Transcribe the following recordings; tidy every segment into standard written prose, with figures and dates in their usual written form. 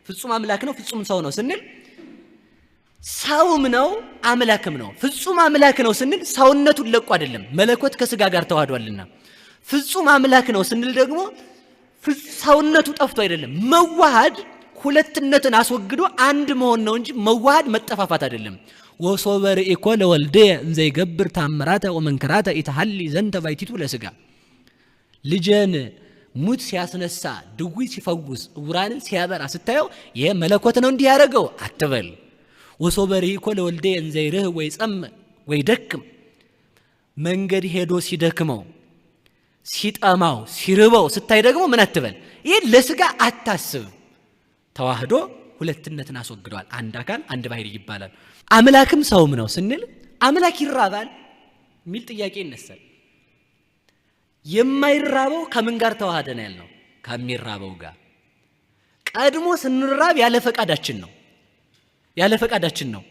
ፍጹም አምላክ ነው ፍጹም ሰው ነው ስንል ሰውም ነው አምላክም ነው። ፍጹም አምላክ ነው ስንል ሰውነቱን ለቆ አይደለም፣ መለኮት ከስጋ ጋር ተዋህዷልና። ፍጹም አምላክ ነው ስንል ደግሞ ሰውነቱ ጠፍቶ አይደለም። መዋሃድ ሁለትነትን አስወግዶ አንድ መሆን ነው እንጂ መዋሃድ መጠፋፋት አይደለም። ወሶበር ኢኮ ለወልደ እንዘ ይገብር ታምራተ ወመንከራተ ኢተሐሊ ዘንተ ባይቲቱ ለስጋ ልጅን ሙት ሲያስነሳ ድውይ ሲፈውስ ዕውራንን ሲያበራ ስታየው ይሄ መለኮት ነው እንዲህ ያደረገው አትበል። ወሶበር ኢኮ ለወልደ እንዘ ይርህ ወይ ጸም ወይ ደክም መንገድ ሄዶ ሲደክመው ሲጠማው ሲርበው ስታይ ደግሞ ምን አትበል። ይሄ ለስጋ አታስብ። ተዋህዶ ሁለትነትን አስወግዷል። አንድ አካል አንድ ባህሪ ይባላል። አምላክም ሰውም ነው ስንል አምላክ ይራባል የሚል ጥያቄ ይነሳል። የማይራበው ከምን ጋር ተዋህደ ነው ያልነው? ከሚራበው ጋር። ቀድሞ ስንራብ ያለ ፈቃዳችን ነው።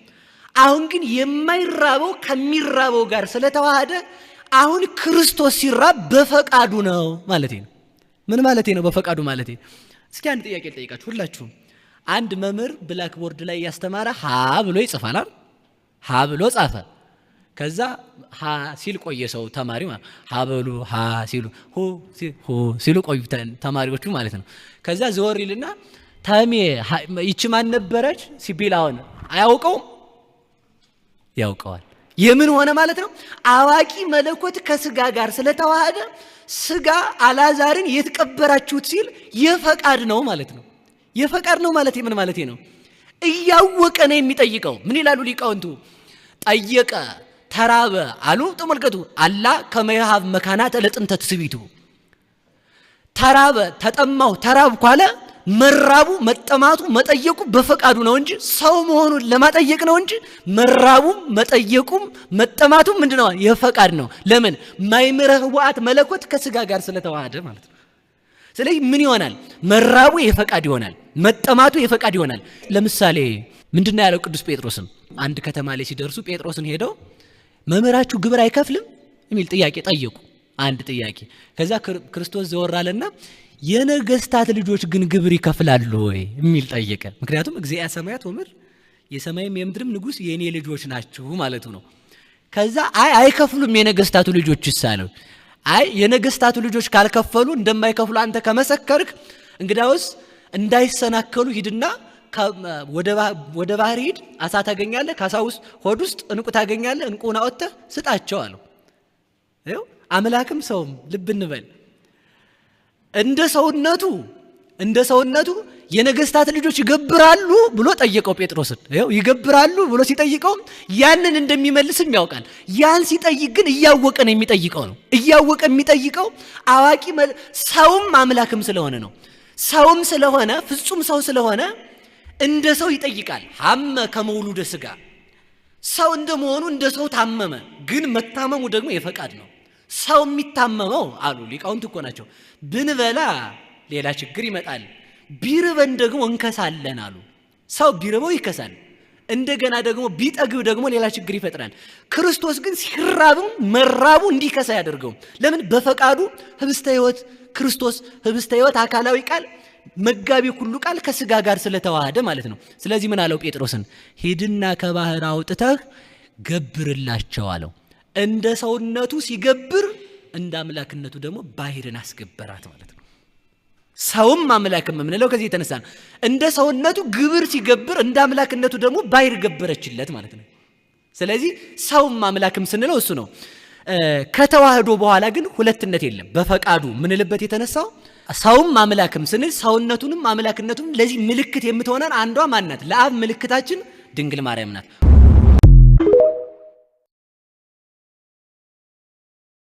አሁን ግን የማይራበው ከሚራበው ጋር ስለተዋህደ አሁን ክርስቶስ ሲራብ በፈቃዱ ነው ማለት ነው። ምን ማለት ነው በፈቃዱ ማለት? እስኪ አንድ ጥያቄ ልጠይቃችሁ ሁላችሁም። አንድ መምህር ብላክቦርድ ላይ ያስተማረ ሀ ብሎ ይጽፋል። ሀ ብሎ ጻፈ። ከዛ ሀ ሲል ቆየ ሰው ተማሪው ማለት ሀ በሉ ሀ ሲሉ ሁ ሲሉ ቆዩ ተማሪዎቹ ማለት ነው። ከዛ ዘወር ይልና ታሜ ይቺ ማን ነበረች ሲቢል አሁን አያውቀውም? ያውቀዋል። የምን ሆነ ማለት ነው? አዋቂ መለኮት ከስጋ ጋር ስለተዋሃደ ስጋ አልዓዛርን የተቀበራችሁት ሲል የፈቃድ ነው ማለት ነው። የፈቃድ ነው ማለት ምን ማለት ነው? እያወቀ ነው የሚጠይቀው። ምን ይላሉ ሊቃውንቱ? ጠየቀ ተራበ አሉ። ተመልከቱ። አላ ከመይሃብ መካናት ለጥንተ ትስቢቱ ተራበ ተጠማው ተራብኩ አለ። መራቡ መጠማቱ መጠየቁ በፈቃዱ ነው እንጂ ሰው መሆኑን ለማጠየቅ ነው እንጂ መራቡም መጠየቁም መጠማቱም ምንድነው? የፈቃድ ነው። ለምን? ማይምረ ህዋአት መለኮት ከስጋ ጋር ስለተዋሃደ ማለት ነው። ስለዚህ ምን ይሆናል? መራቡ የፈቃድ ይሆናል፣ መጠማቱ የፈቃድ ይሆናል። ለምሳሌ ምንድነው ያለው ቅዱስ ጴጥሮስም አንድ ከተማ ላይ ሲደርሱ ጴጥሮስን ሄደው መምህራችሁ ግብር አይከፍልም የሚል ጥያቄ ጠየቁ። አንድ ጥያቄ። ከዛ ክርስቶስ ዘወራለና የነገስታት ልጆች ግን ግብር ይከፍላሉ ወይ የሚል ጠየቀ። ምክንያቱም እግዚአብሔር ሰማያት ወምድር የሰማይም የምድርም ንጉስ የኔ ልጆች ናችሁ ማለቱ ነው። ከዛ አይከፍሉም የነገስታቱ ልጆች ይሳለው። የነገስታቱ ልጆች ካልከፈሉ እንደማይከፍሉ አንተ ከመሰከርክ እንግዳውስ እንዳይሰናከሉ ሂድና ወደ ባህር ሂድ፣ አሳ ታገኛለህ፣ ከአሳ ውስጥ ሆድ ውስጥ እንቁ ታገኛለህ፣ እንቁን አወጥተህ ስጣቸው አለው። ይኸው አምላክም ሰውም ልብ እንበል እንደ ሰውነቱ የነገስታት ልጆች ይገብራሉ ብሎ ጠየቀው ጴጥሮስን። ይኸው ይገብራሉ ብሎ ሲጠይቀው ያንን እንደሚመልስም ያውቃል። ያን ሲጠይቅ ግን እያወቀ ነው የሚጠይቀው ነው። እያወቀ የሚጠይቀው አዋቂ ሰውም አምላክም ስለሆነ ነው። ሰውም ስለሆነ ፍጹም ሰው ስለሆነ እንደ ሰው ይጠይቃል። ሐመ ከመውሉደ ስጋ ሰው እንደመሆኑ እንደ ሰው ታመመ። ግን መታመሙ ደግሞ የፈቃድ ነው። ሰው የሚታመመው አሉ ሊቃውንት እኮ ናቸው ብንበላ ሌላ ችግር ይመጣል፣ ቢርበን ደግሞ እንከሳለን አሉ። ሰው ቢርበው ይከሳል፣ እንደገና ደግሞ ቢጠግብ ደግሞ ሌላ ችግር ይፈጥራል። ክርስቶስ ግን ሲራብም መራቡ እንዲከሳ ያደርገው። ለምን? በፈቃዱ ህብስተ ሕይወት ክርስቶስ ህብስተ ሕይወት አካላዊ ቃል መጋቢ ሁሉ ቃል ከስጋ ጋር ስለተዋሃደ ማለት ነው። ስለዚህ ምን አለው ጴጥሮስን? ሂድና ከባህር አውጥተህ ገብርላቸው አለው። እንደ ሰውነቱ ሲገብር እንደ አምላክነቱ ደግሞ ባህርን አስገበራት ማለት ነው። ሰውም አምላክም የምንለው ከዚህ የተነሳ ነው። እንደ ሰውነቱ ግብር ሲገብር እንደ አምላክነቱ ደግሞ ባህር ገበረችለት ማለት ነው። ስለዚህ ሰውም አምላክም ስንለው እሱ ነው። ከተዋህዶ በኋላ ግን ሁለትነት የለም። በፈቃዱ ምንልበት የተነሳው ሰውም አምላክም ስንል ሰውነቱንም አምላክነቱንም ለዚህ ምልክት የምትሆነን አንዷ ማን ናት? ለአብ ምልክታችን ድንግል ማርያም ናት።